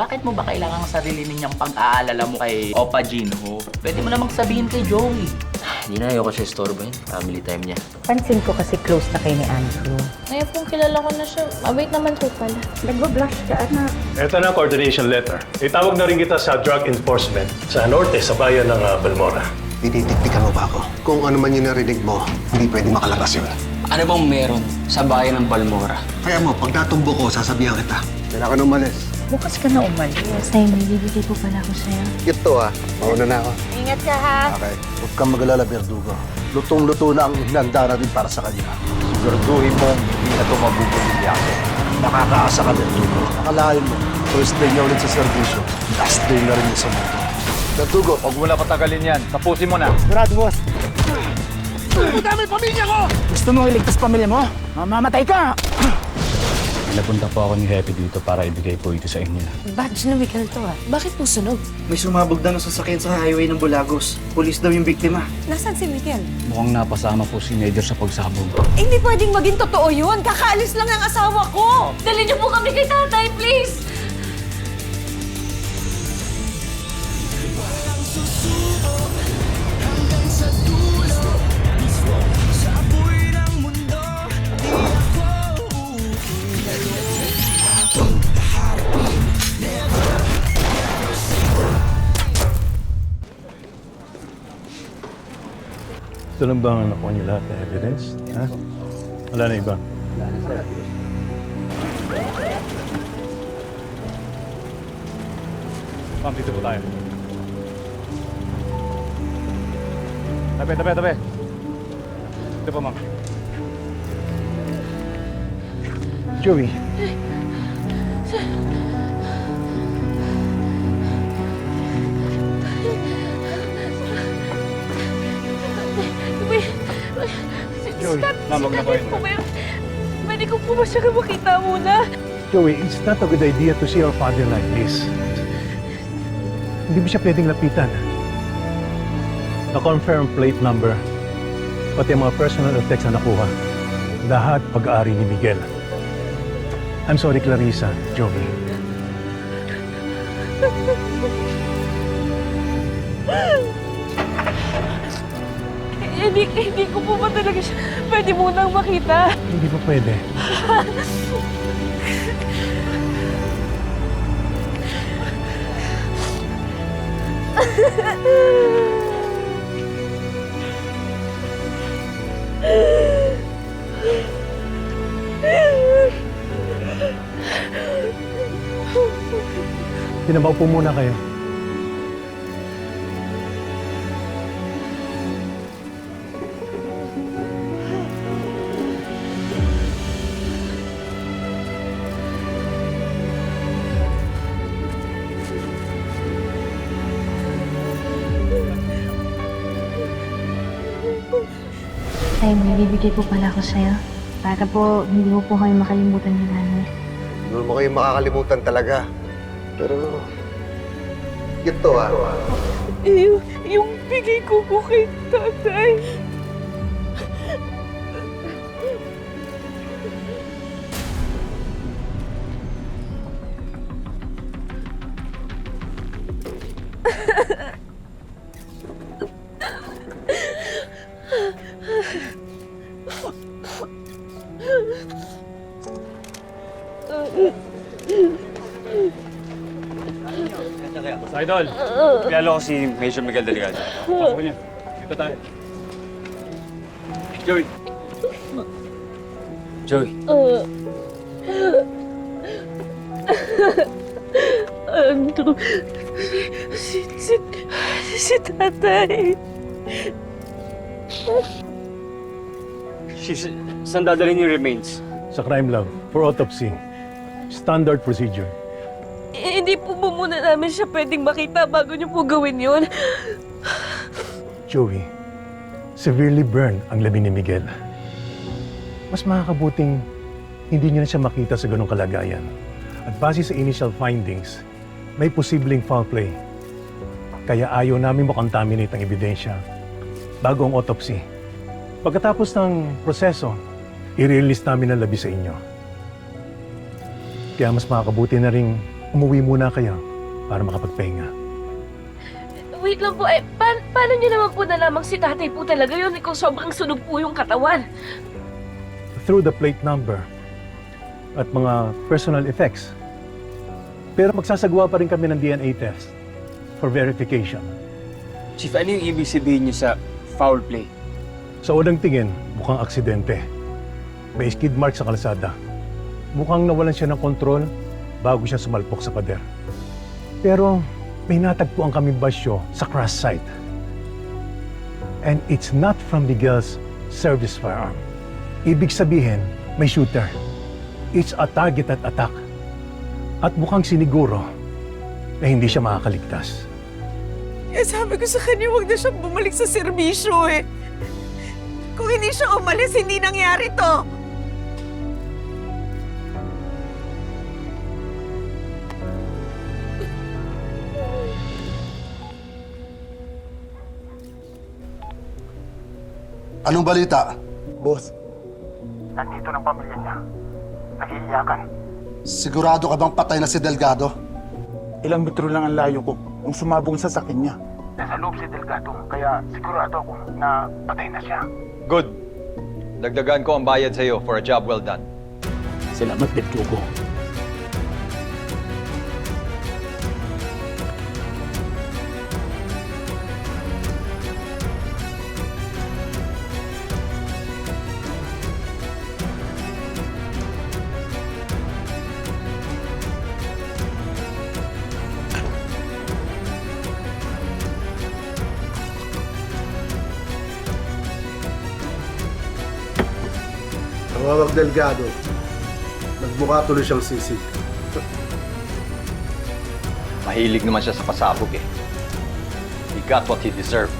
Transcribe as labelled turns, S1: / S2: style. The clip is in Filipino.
S1: bakit mo ba kailangang sarilinin niyang pag-aalala mo kay Opa Jinho? Pwede mo namang sabihin kay Joey.
S2: Hindi na ayoko siya istorbohin. Family time niya.
S3: Pansin ko kasi close na kayo ni Andrew.
S4: Ngayon pong kilala ko na siya. Wait naman po pala.
S3: Nagbo-blush ka, anak.
S5: Ito na ang coordination letter. Itawag na rin kita sa drug enforcement sa norte, sa bayan ng Balmora.
S6: Dididiktikan mo ba ako? Kung ano man yung narinig mo, hindi pwede makalabas yun.
S7: Ano bang meron sa bayan ng Balmora?
S6: Kaya mo, pag natumbo ko, sasabihan kita. Kailangan umalis.
S3: Bukas ka na umalis.
S4: Tay, may bibigay po pala ako sa'yo.
S6: Ito mauna na ako.
S4: Ingat ka ha!
S6: Okay. Huwag kang mag-alala, Berdugo. Lutong-luto na ang hinanda natin para sa kanya.
S8: Siguraduhin mong hindi na ito mabubulilyaso.
S6: Nakakaasa ka, Berdugo. Nakalain mo. First day niya ulit sa servisyo. Last day na rin niya sa mundo. Berdugo,
S8: Huwag mo na patagalin yan. Tapusin mo na.
S6: Brad, boss.
S9: Gusto mo iligtas pamilya mo? Mamamatay ka!
S10: Napunta po ako ni Happy dito para ibigay po ito sa inyo.
S4: Badge na Miguel to ah. Bakit po sunog?
S7: May sumabog daw na sasakyan sa highway ng Bulagos. Pulis daw yung biktima.
S4: Nasaan si Miguel?
S10: Mukhang napasama po si Major sa pagsabog.
S4: Hindi pwedeng maging totoo yun. Kakaalis lang ang asawa ko. Dali niyo po kami kay tatay, please.
S5: Ito lang ba ang nakuha niyo lahat ng evidence? Ha? Wala na iba. Ma'am, dito po tayo. Tabi. Dito po, ma'am.
S6: Joey.
S5: Joey, ma'am, huwag na po yun.
S4: Pwede ko po ba siya makita muna?
S5: Joey, it's not a good idea to see our father like this. Hindi mo siya pwedeng lapitan. Na-confirm plate number, pati ang mga personal effects na nakuha. Lahat pag-aari ni Miguel. I'm sorry, Clarissa, Joey.
S4: Hindi ko po ba talaga siya pwede munang makita?
S5: Hindi pa pwede. Pinabaupo muna kayo.
S4: Tay, may bibigay po pala ako sa'yo. Para po hindi mo po kami makalimutan ni nanay.
S6: Hindi mo kayo makakalimutan talaga. Pero, ito
S4: Yung bigay ko po kay tatay.
S8: Sa idol, kilala ko si Major Miguel Delegado. Pasok niyo. Dito tayo. Joey.
S2: Joey,
S4: Andrew, si tatay.
S8: Saan dadalhin yung remains?
S5: Sa crime lab, for autopsy. Standard procedure.
S4: Hindi po ba muna namin siya pwedeng makita bago niyo po gawin yun?
S5: Joey, severely burned ang labi ni Miguel. Mas makakabuting hindi niyo na siya makita sa ganong kalagayan. At base sa initial findings, may posibleng foul play. Kaya ayaw namin makontaminate ang ebidensya bago ang autopsy. Pagkatapos ng proseso, i-release namin ang labi sa inyo. Kaya mas makakabuti na ring umuwi muna kayo para makapagpahinga.
S11: Wait lang po, paano niyo naman po nalamang si tatay po talaga yun kung sobrang sunog po yung katawan?
S5: Through the plate number at mga personal effects. Pero magsasagawa pa rin kami ng DNA test for verification.
S8: Chief, ano yung ibig sabihin niyo sa foul play?
S5: Sa unang tingin, mukhang aksidente. May skid mark sa kalsada. Mukhang nawalan siya ng kontrol bago siya sumalpok sa pader. Pero may natagpuan kaming basyo sa crash site. And it's not from Miguel's service firearm. Ibig sabihin, may shooter. It's a targeted attack. At mukhang siniguro na hindi siya makakaligtas.
S11: Eh, sabi ko sa kanya, huwag na siyang bumalik sa serbisyo eh. Kung hindi siya umalis, hindi nangyari to.
S6: Anong balita?
S9: Boss, nandito ng pamilya niya. Nag-iiyakan.
S6: Sigurado ka bang patay na si Delgado?
S9: Ilang metro lang ang layo ko nung sumabong sa sakin niya. Nasa loob si Delgado, kaya sigurado ako na patay na siya.
S10: Good. Dagdagan ko ang bayad sa'yo for a job well done.
S9: Salamat, Petrugo.
S6: Tawag Delgado. Nagbuka tuloy siyang sisig.
S10: Mahilig naman siya sa pasabog eh. He got what he deserved.